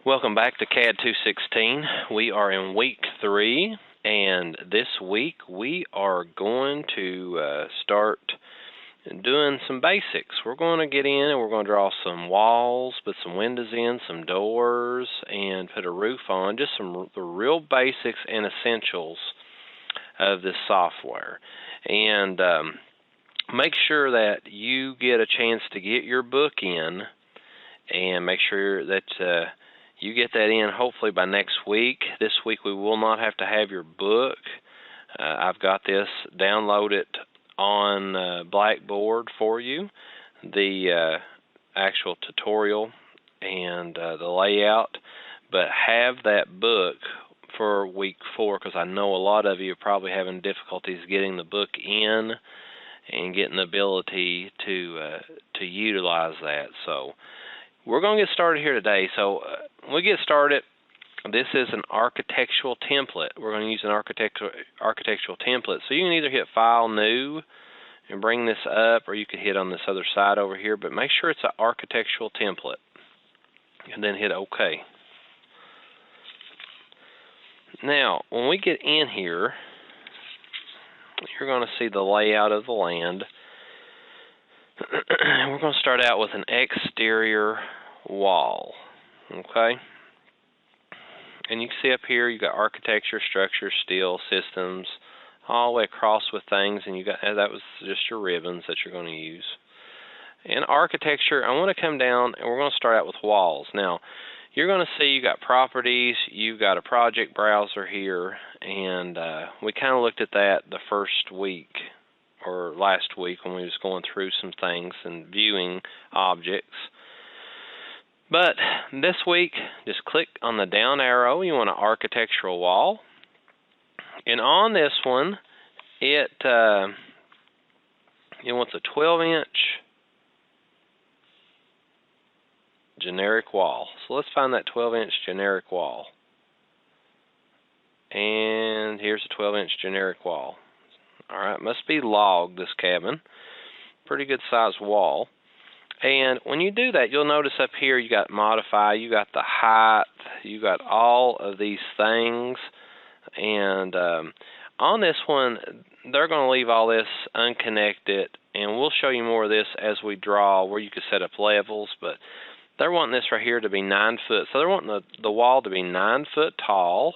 Welcome back to CAD 216. We are in week 3, and this week we are going to start doing some basics. We're going to get in and we're going to draw some walls, put some windows in, some doors, and put a roof on. Just the real basics and essentials of this software. And make sure that you get a chance to get your book in, and make sure that you get that in hopefully by next week. This week we will not have to have your book. I've got this downloaded on Blackboard for you, the actual tutorial and the layout, but have that book for week 4, because I know a lot of you are probably having difficulties getting the book in and getting the ability to utilize that. So we're going to get started here today. So we get started. This is an architectural template. We're going to use an architectural template. So you can either hit File, New, and bring this up, or you could hit on this other side over here, but make sure it's an architectural template, and then hit OK. Now, when we get in here, you're going to see the layout of the land. We're going to start out with an exterior wall, okay? And you can see up here you got architecture, structure, steel, systems, all the way across with things, and you got that was just your ribbons that you're going to use. In architecture, I want to come down and we're going to start out with walls. Now, you're going to see you got properties, you've got a project browser here, and we kind of looked at that the first week or last week when we was going through some things and viewing objects. But this week, just click on the down arrow. You want an architectural wall, and on this one, it wants a 12-inch generic wall. So let's find that 12-inch generic wall. And here's a 12-inch generic wall. Alright, must be log, this cabin. Pretty good sized wall. And when you do that, you'll notice up here you got modify, you got the height, you got all of these things. And on this one, they're going to leave all this unconnected, and we'll show you more of this as we draw where you can set up levels, but they're wanting this right here to be 9 foot. So they're wanting the wall to be 9 foot tall,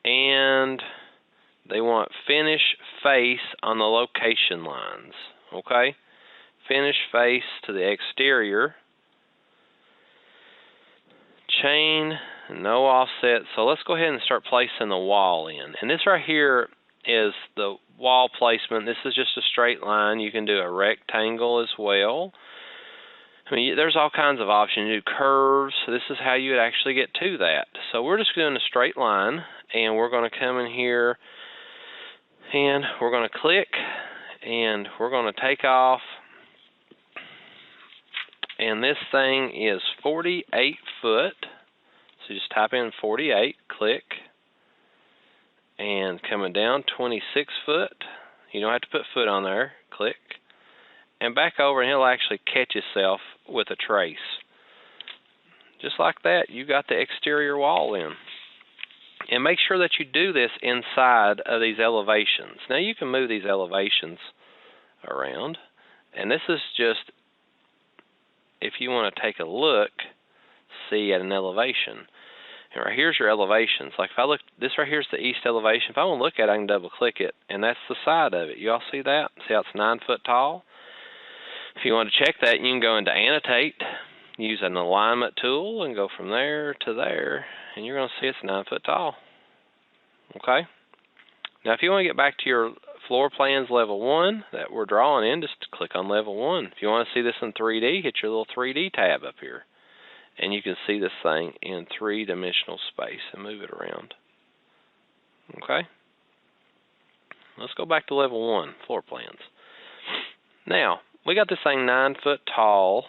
and they want finish face on the location lines, okay? Finish face to the exterior. Chain, no offset. So let's go ahead and start placing the wall in. And this right here is the wall placement. This is just a straight line. You can do a rectangle as well. I mean, there's all kinds of options. You do curves. This is how you would actually get to that. So we're just doing a straight line, and we're going to come in here, and we're going to click, and we're going to take off. And this thing is 48 foot. So just type in 48, click, and coming down 26 foot. You don't have to put foot on there. Click, and back over, and he'll actually catch himself with a trace. Just like that, you got the exterior wall in. And make sure that you do this inside of these elevations. Now you can move these elevations around, and this is just if you want to take a look, see at an elevation. And right here's your elevations. Like if I look, this right here is the east elevation. If I want to look at it, I can double click it, and that's the side of it. You all see that? See how it's 9 foot tall? If you want to check that, you can go into annotate, use an alignment tool, and go from there to there, and you're going to see it's 9 foot tall. Okay? Now if you want to get back to your floor plans level 1 that we're drawing in, just click on level 1. If you want to see this in 3D, hit your little 3D tab up here, and you can see this thing in 3-dimensional space and move it around. Okay? Let's go back to level 1, floor plans. Now, we got this thing 9 foot tall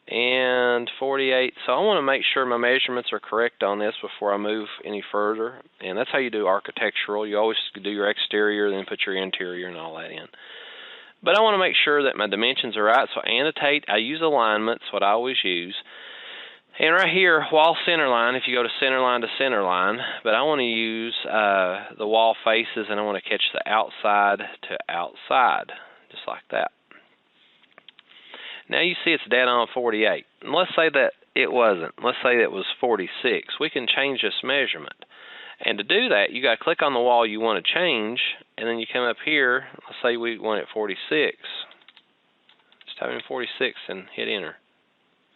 and 48, so I want to make sure my measurements are correct on this before I move any further, and that's how you do architectural. You always do your exterior, then put your interior and all that in. But I want to make sure that my dimensions are right, so annotate. I use alignments, what I always use. And right here, wall center line, if you go to center line to center line, but I want to use the wall faces, and I want to catch the outside to outside, just like that. Now you see it's dead on 48. And let's say that it wasn't. Let's say it was 46. We can change this measurement. And to do that, you got to click on the wall you want to change, and then you come up here. Let's say we want it 46. Just type in 46 and hit enter.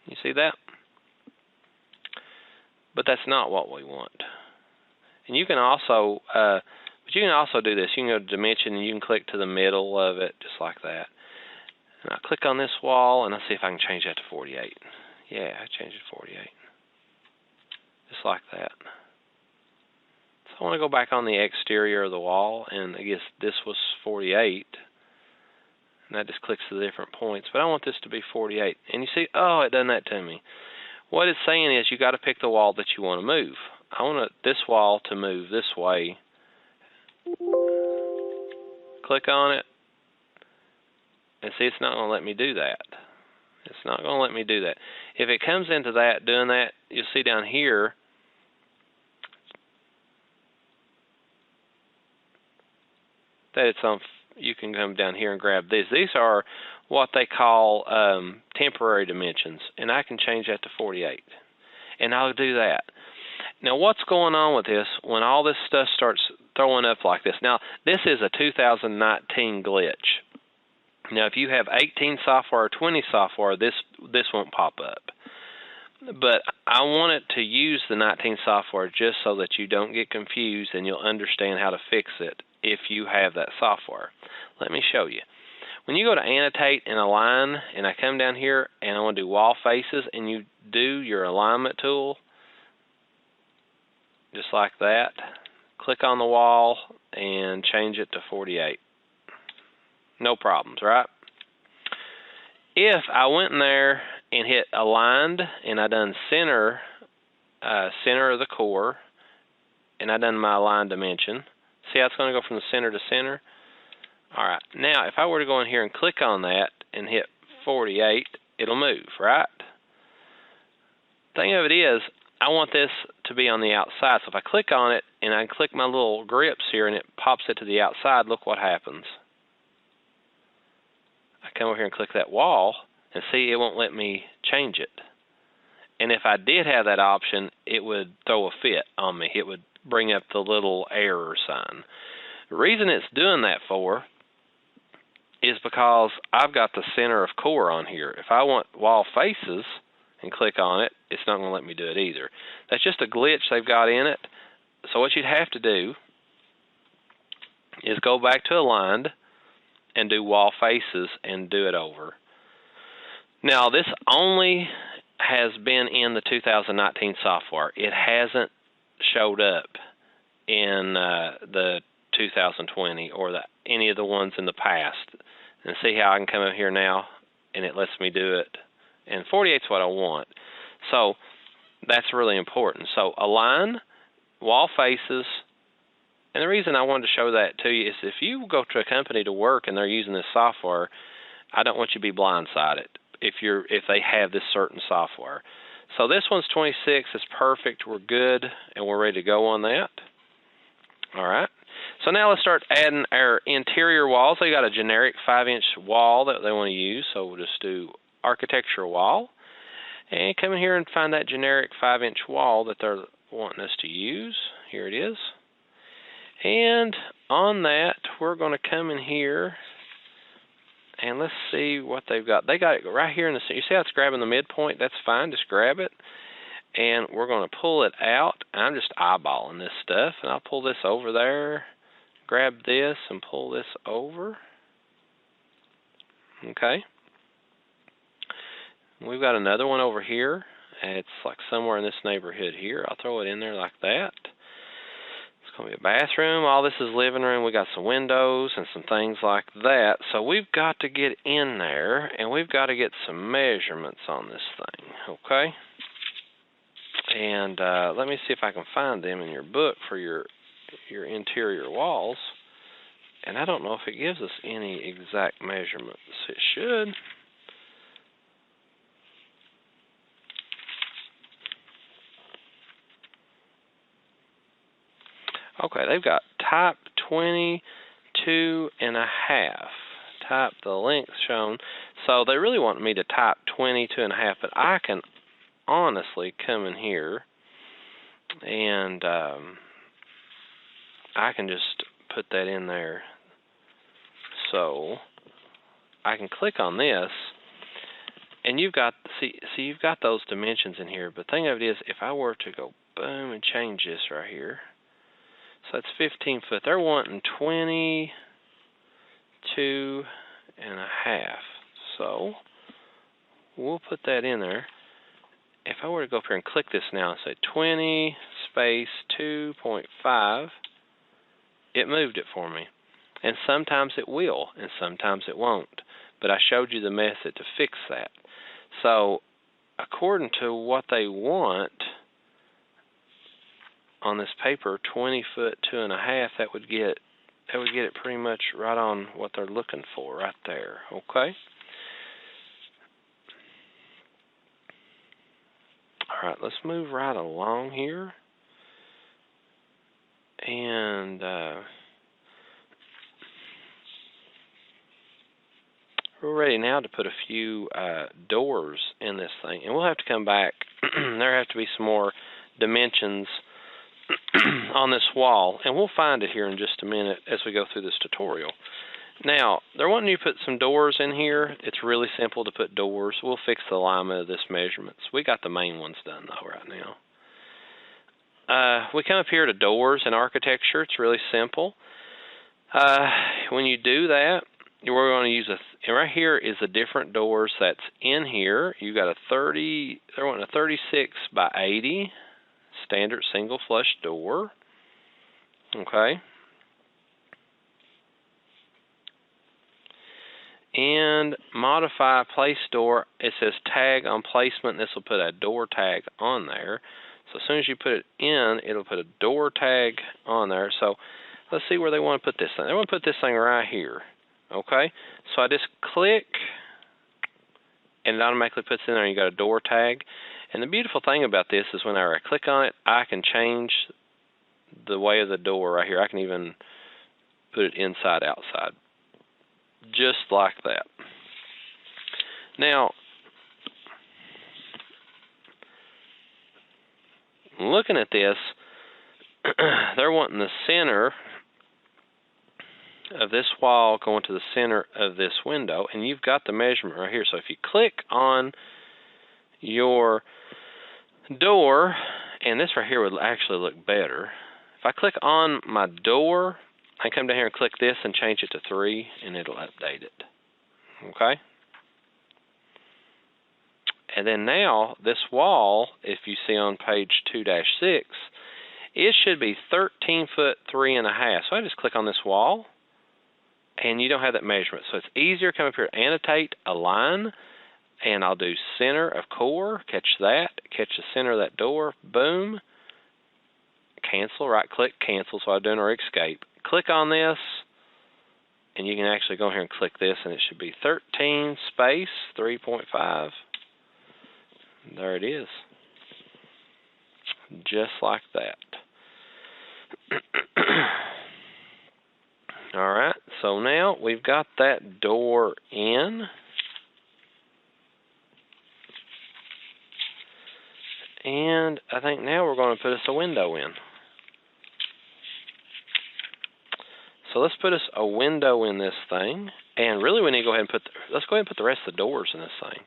You see that? But that's not what we want. And you can also, do this. You can go to dimension, and you can click to the middle of it, just like that. And I'll click on this wall, and I'll see if I can change that to 48. Yeah, I changed it to 48. Just like that. So I want to go back on the exterior of the wall, and I guess this was 48. And that just clicks to the different points. But I want this to be 48. And you see, oh, it done that to me. What it's saying is you got to pick the wall that you want to move. I want this wall to move this way. Click on it. And see, it's not going to let me do that. It's not going to let me do that. If it comes into that, doing that, you'll see down here, that it's on. You can come down here and grab these. These are what they call temporary dimensions, and I can change that to 48. And I'll do that. Now, what's going on with this when all this stuff starts throwing up like this? Now, this is a 2019 glitch. Now, if you have 18 software or 20 software, this won't pop up. But I want it to use the 19 software just so that you don't get confused and you'll understand how to fix it if you have that software. Let me show you. When you go to annotate and align, and I come down here and I want to do wall faces, and you do your alignment tool, just like that, click on the wall and change it to 48. No problems, right? If I went in there and hit aligned, and I done center of the core, and I done my align dimension, see how it's going to go from the center to center? All right. Now, if I were to go in here and click on that and hit 48, it'll move, right? Thing of it is, I want this to be on the outside. So if I click on it and I click my little grips here and it pops it to the outside, look what happens. I come over here and click that wall, and see, it won't let me change it. And if I did have that option, it would throw a fit on me. It would bring up the little error sign. The reason it's doing that for is because I've got the center of core on here. If I want wall faces and click on it, it's not going to let me do it either. That's just a glitch they've got in it. So what you'd have to do is go back to aligned and do wall faces and do it over. Now, this only has been in the 2019 software. It hasn't showed up in the 2020 or any of the ones in the past. And see how I can come in here now and it lets me do it. And 48 is what I want. So that's really important. So align, wall faces. And the reason I wanted to show that to you is if you go to a company to work and they're using this software, I don't want you to be blindsided if they have this certain software. So this one's 26. It's perfect. We're good, and we're ready to go on that. All right. So now let's start adding our interior walls. They got a generic 5-inch wall that they want to use. So we'll just do architecture wall, and come in here and find that generic 5-inch wall that they're wanting us to use. Here it is. And on that, we're going to come in here and let's see what they've got. They got it right here in the center. You see how it's grabbing the midpoint? That's fine. Just grab it. And we're going to pull it out. I'm just eyeballing this stuff. And I'll pull this over there, grab this, and pull this over. Okay. We've got another one over here. It's like somewhere in this neighborhood here. I'll throw it in there like that. It's going to be a bathroom. All this is living room. We got some windows and some things like that. So we've got to get in there, and we've got to get some measurements on this thing. Okay. And let me see if I can find them in your book for your interior walls. And I don't know if it gives us any exact measurements. It should. Okay, they've got type 22.5. Type the length shown. So they really want me to type 22.5, but I can honestly come in here and I can just put that in there. So I can click on this, and you've got you've got those dimensions in here. But the thing of it is, if I were to go boom and change this right here, so that's 15 foot. They're wanting 22.5. So we'll put that in there. If I were to go up here and click this now and say 20 space 2.5, it moved it for me. And sometimes it will, and sometimes it won't. But I showed you the method to fix that. So according to what they want on this paper, 20 foot 2.5, that would get it pretty much right on what they're looking for right there. Okay. All right, let's move right along here. And we're ready now to put a few doors in this thing. And we'll have to come back. There have to be some more dimensions on this wall. And we'll find it here in just a minute as we go through this tutorial. Now, they're wanting you to put some doors in here. It's really simple to put doors. We'll fix the alignment of this measurements. We got the main ones done, though, right now. We come up here to doors and architecture. It's really simple. When you do that, we're going to use and right here is the different doors that's in here. You got a 30, they're wanting a 36 by 80 standard single flush door. Okay. And modify place door. It says tag on placement. This will put a door tag on there. So as soon as you put it in, it'll put a door tag on there. So let's see where they want to put this thing. They want to put this thing right here. Okay. So I just click, and it automatically puts in there. You got a door tag. And the beautiful thing about this is whenever I click on it, I can change the way of the door right here. I can even put it inside, outside. Just like that. Now, looking at this, they're wanting the center of this wall going to the center of this window, and you've got the measurement right here. So if you click on your door, and this right here would actually look better. If I click on my door, I come down here and click this and change it to 3, and it'll update it. Okay? And then now, this wall, if you see on page 2-6, it should be 13 foot 3.5. So I just click on this wall, and you don't have that measurement. So it's easier to come up here, annotate, align, and I'll do center of core, catch that, catch the center of that door, boom, cancel, right click, cancel, so I'm doing or escape. Click on this, and you can actually go here and click this, and it should be 13 space 3.5. There it is. Just like that. All right, so now we've got that door in. And I think now we're going to put us a window in. So let's put us a window in this thing. And really we need to go ahead and let's go ahead and put the rest of the doors in this thing.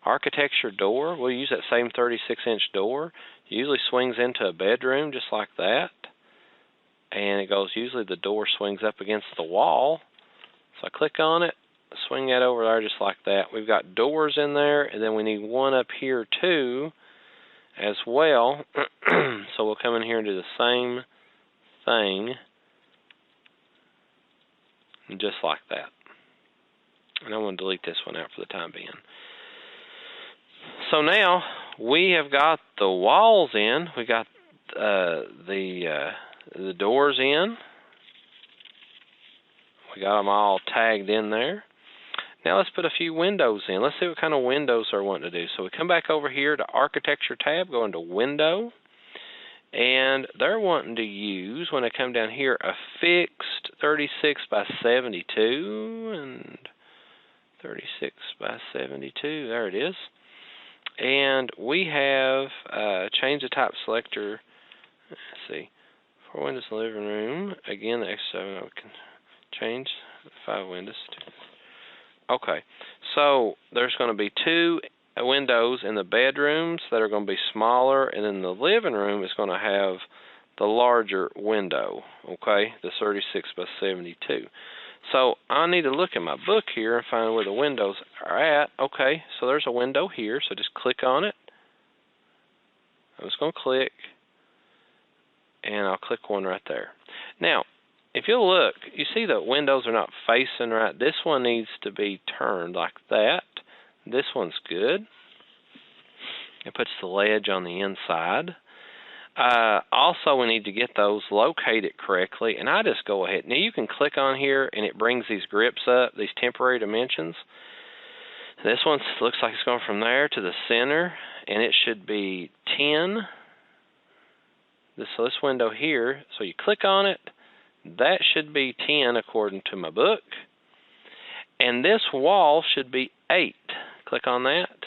Architecture door, we'll use that same 36-inch door. It usually swings into a bedroom just like that. And it goes, usually the door swings up against the wall. So I click on it, swing that over there just like that. We've got doors in there, and then we need one up here too as well. So we'll come in here and do the same thing just like that. And I'm going to delete this one out for the time being. So now we have got the walls in. We got the doors in. We got them all tagged in there. Now let's put a few windows in. Let's see what kind of windows they're wanting to do. So we come back over here to Architecture tab, go into Window, And they're wanting to use, when they come down here, a fixed 36 by 72 and 36 by 72. There it is. And we have changed the type selector. Let's see. 4 windows in the living room. Again, the extra we can change 5 windows. Okay. So there's going to be 2 windows in the bedrooms that are going to be smaller, and then the living room is going to have the larger window, okay, the 36 by 72. So I need to look at my book here and find where the windows are at. Okay, so there's a window here, so just click on it. I'm just going to click, and I'll click one right there. Now, if you'll look, you see the windows are not facing right. This one needs to be turned like that. This one's good. It puts the ledge on the inside. Also, we need to get those located correctly, and I just go ahead. Now, you can click on here, and it brings these grips up, these temporary dimensions. This one looks like it's going from there to the center, and it should be 10. So this window here, so you click on it, that should be 10 according to my book. And this wall should be 8. Click on that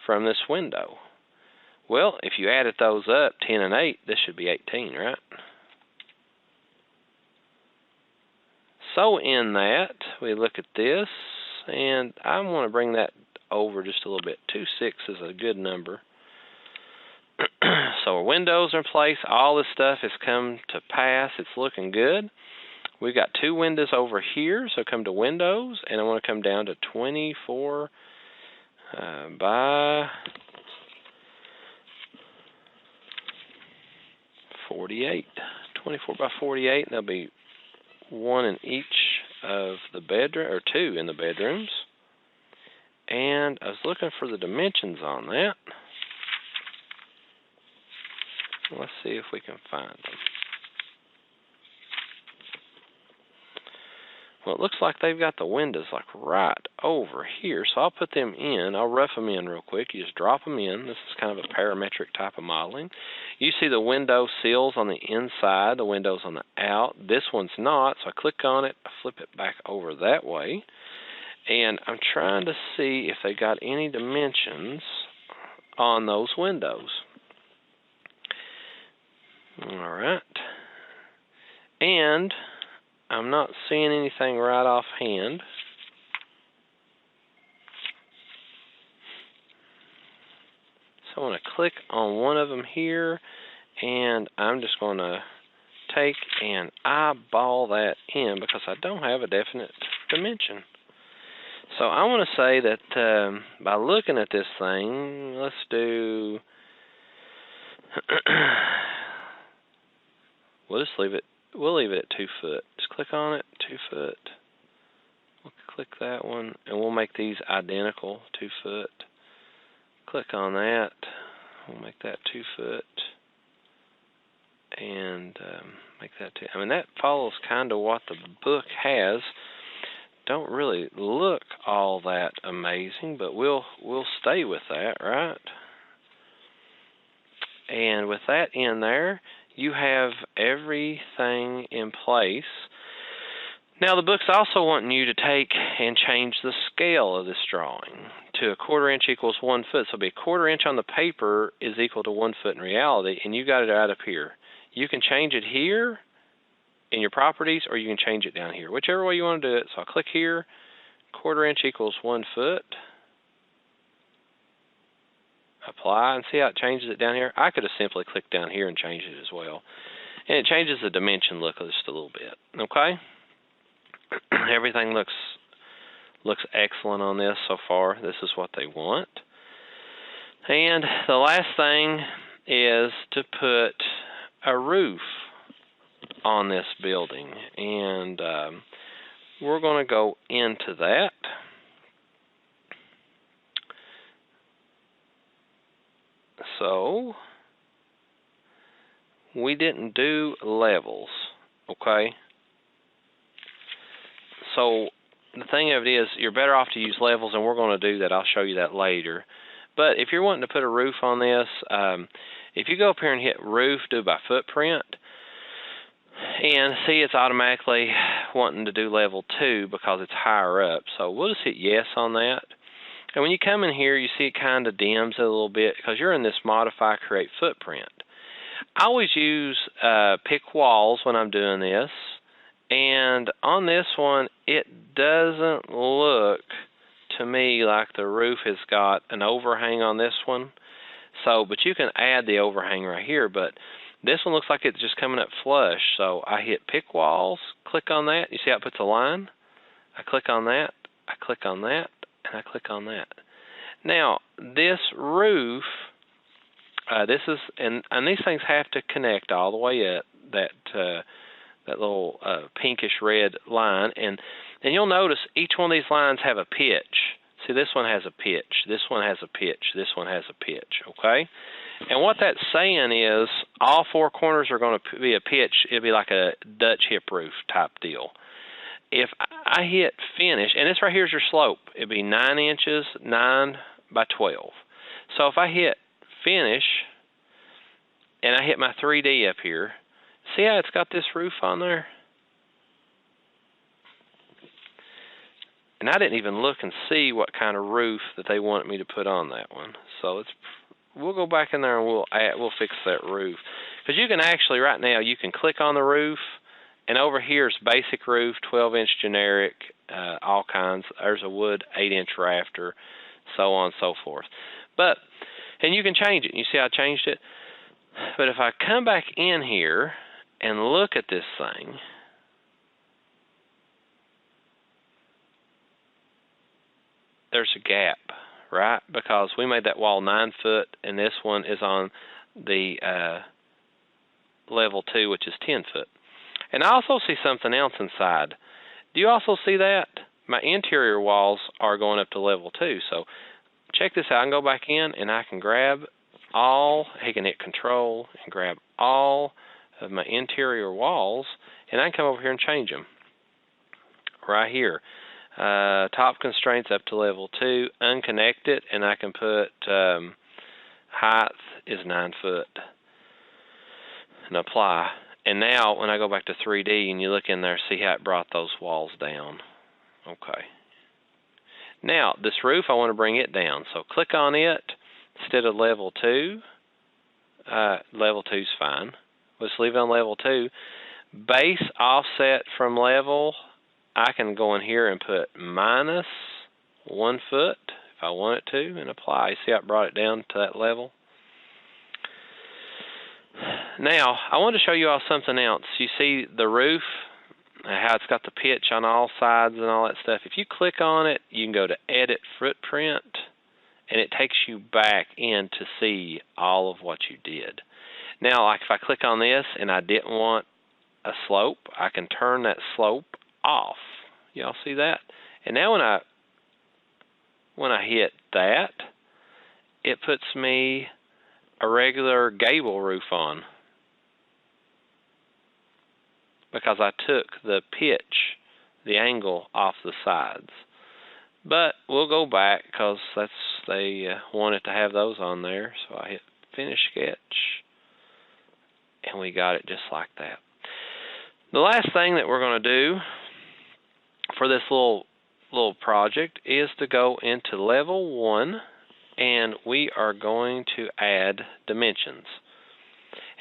from this window. Well, if you added those up, 10 and 8, this should be 18, right? So in that, we look at this, and I want to bring that over just a little bit. 26 is a good number. So our windows are in place. All this stuff has come to pass. It's looking good. We've got 2 windows over here, so come to Windows, and I want to come down to 24 by 48. 24 by 48, and there'll be 1 in each of the bedroom, or 2 in the bedrooms. And I was looking for the dimensions on that. Let's see if we can find them. Well, it looks like they've got the windows like right over here, so I'll put them in. I'll rough them in real quick. You just drop them in. This is kind of a parametric type of modeling. You see the window sills on the inside, the windows on the out. This one's not, so I click on it, I flip it back over that way, and I'm trying to see if they got any dimensions on those windows. All right. And I'm not seeing anything right offhand. So I'm going to click on one of them here, and I'm just going to take and eyeball that in because I don't have a definite dimension. So I want to say that by looking at this thing, let's do... We'll leave it at 2 foot. Just click on it, 2 foot. We'll click that one, and we'll make these identical, 2 foot. Click on that. We'll make that 2 foot. And make that 2. I mean, that follows kind of what the book has. Don't really look all that amazing, but we'll stay with that, right? And with that in there, you have everything in place. Now the book's also wanting you to take and change the scale of this drawing to a 1/4 inch equals 1 foot. So it'll be a 1/4 inch on the paper is equal to 1 foot in reality, and you got it right up here. You can change it here in your properties, or you can change it down here, whichever way you want to do it. So I'll click here, 1/4 inch equals 1 foot. Apply, and see how it changes it down here? I could have simply clicked down here and changed it as well. And it changes the dimension look just a little bit. Okay? Everything looks excellent on this so far. This is what they want. And the last thing is to put a roof on this building. And we're going to go into that. So, we didn't do levels, okay? So, the thing of it is, you're better off to use levels, and we're going to do that. I'll show you that later. But if you're wanting to put a roof on this, If you go up here and hit roof, do by footprint, and see it's automatically wanting to do level 2 because it's higher up. So we'll just hit yes on that. And when you come in here, you see it kind of dims it a little bit because you're in this modify create footprint. I always use pick walls when I'm doing this. And on this one, it doesn't look to me like the roof has got an overhang on this one. So, but you can add the overhang right here, but this one looks like it's just coming up flush. So I hit pick walls, click on that. You see how it puts a line? I click on that, I click on that, and I click on that. Now, this roof, this is, and these things have to connect all the way up, that little pinkish red line, and you'll notice each one of these lines have a pitch. See, this one has a pitch, this one has a pitch, this one has a pitch, okay? And what that's saying is all 4 corners are going to be a pitch. It'll be like a Dutch hip roof type deal. If I hit finish, and this right here is your slope, it'd be 9 inches, 9 by 12. So if I hit finish, and I hit my 3D up here, see how it's got this roof on there? And I didn't even look and see what kind of roof that they wanted me to put on that one. So we'll go back in there and we'll fix that roof. Because you can actually, right now, you can click on the roof, and over here is basic roof, 12-inch generic, all kinds. There's a wood 8-inch rafter, so on and so forth. And you can change it. You see how I changed it? But if I come back in here and look at this thing, there's a gap, right? Because we made that wall 9 foot, and this one is on the level 2, which is 10 foot. And I also see something else inside. Do you also see that? My interior walls are going up to level 2. So check this out. I can go back in, and I can grab all, I can hit control and grab all of my interior walls, and I can come over here and change them right here. Top constraints up to level 2, unconnect it, and I can put height is 9 foot and apply. And now when I go back to 3D and you look in there, see how it brought those walls down. Okay. Now this roof, I want to bring it down, so click on it instead of level 2. Level 2 is fine. Let's leave it on level 2. Base offset from level, I can go in here and put minus 1 foot if I want it to, and apply. See how it brought it down to that level? Now, I want to show you all something else. You see the roof, how it's got the pitch on all sides and all that stuff. If you click on it, you can go to Edit Footprint, and it takes you back in to see all of what you did. Now, like if I click on this and I didn't want a slope, I can turn that slope off. Y'all see that? And now when I hit that, it puts me a regular gable roof on because I took the pitch, the angle off the sides. But we'll go back because they wanted to have those on there. So I hit Finish Sketch, and we got it just like that. The last thing that we're going to do for this little project is to go into level 1, and we are going to add dimensions.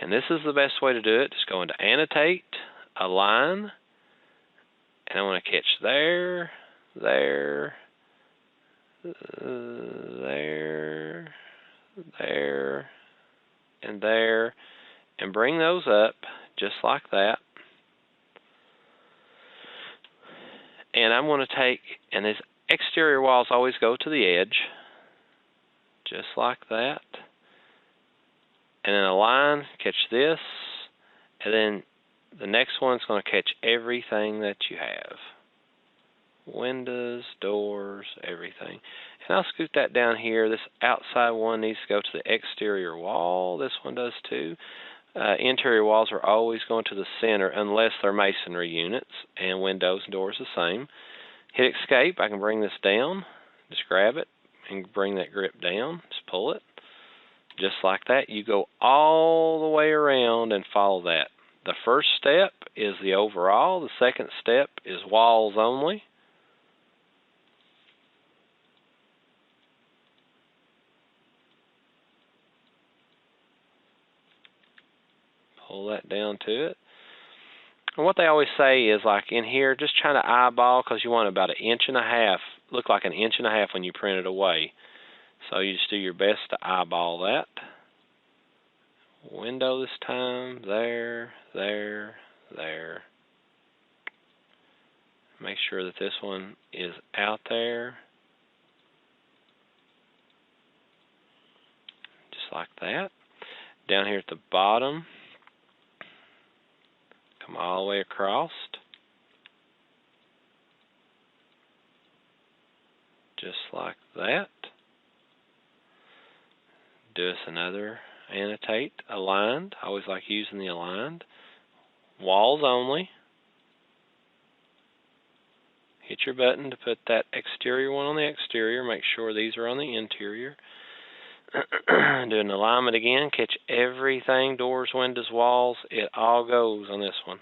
And this is the best way to do it. Just go into Annotate, Align, and I want to catch there, there, and there, and bring those up just like that. And I'm going to take, and these exterior walls always go to the edge, just like that. And then align, catch this, and then the next one's going to catch everything that you have. Windows, doors, everything. And I'll scoot that down here. This outside one needs to go to the exterior wall. This one does too. Interior walls are always going to the center unless they're masonry units, and windows and doors the same. Hit escape. I can bring this down. Just grab it and bring that grip down. Just pull it. Just like that, you go all the way around and follow that. The first step is the overall. The second step is walls only. Pull that down to it. And what they always say is, like in here, just try to eyeball, because you want about 1.5 inches, look like 1.5 inches when you print it away. So you just do your best to eyeball that. Window this time, there. Make sure that this one is out there. Just like that. Down here at the bottom, come all the way across. Just like that. Do us another annotate, aligned. I always like using the aligned. Walls only. Hit your button to put that exterior one on the exterior. Make sure these are on the interior. Do an alignment again. Catch everything, doors, windows, walls. It all goes on this one.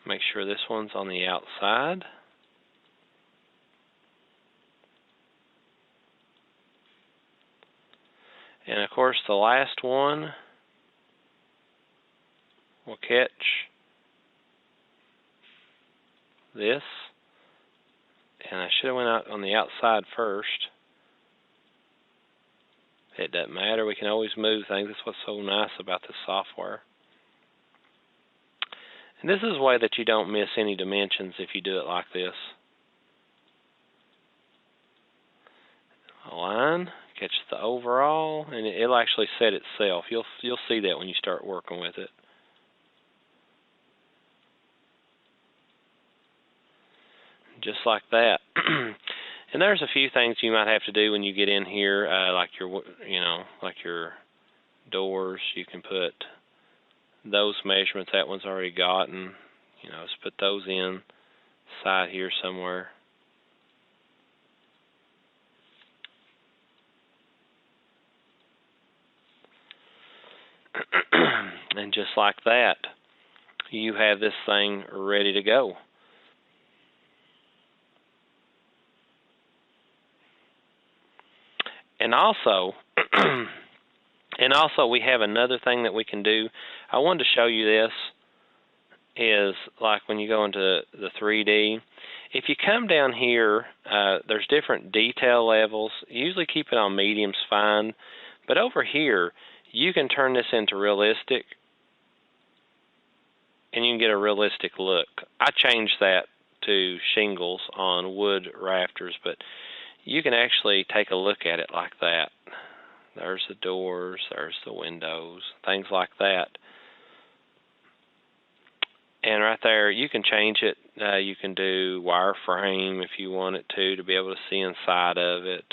Make sure this one's on the outside. And of course the last one will catch this. And I should have went out on the outside first. It doesn't matter. We can always move things. That's what's so nice about this software. And this is a way that you don't miss any dimensions if you do it like this. Align, catch the overall, and it'll actually set itself. You'll see that when you start working with it. Just like that. And there's a few things you might have to do when you get in here, like your doors. You can put those measurements. That one's already gotten. Just put those in side here somewhere. And just like that, you have this thing ready to go. And also, we have another thing that we can do. I wanted to show you this. Is like when you go into the 3D. If you come down here, there's different detail levels. Usually keep it on medium's fine. But over here, you can turn this into realistic, and you can get a realistic look. I changed that to shingles on wood rafters, but you can actually take a look at it like that. There's the doors, there's the windows, things like that. And right there, you can change it. You can do wireframe if you want it to be able to see inside of it.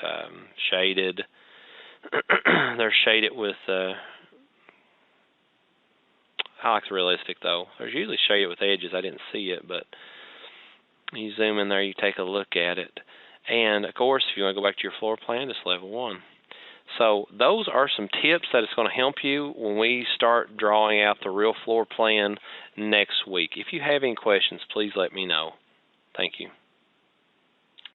Shaded. They're shaded with, I like the realistic though. There's usually shaded with edges. I didn't see it, but you zoom in there, you take a look at it. And of course, if you want to go back to your floor plan, it's level 1. So those are some tips that it's going to help you when we start drawing out the real floor plan next week. If you have any questions, please let me know. Thank you.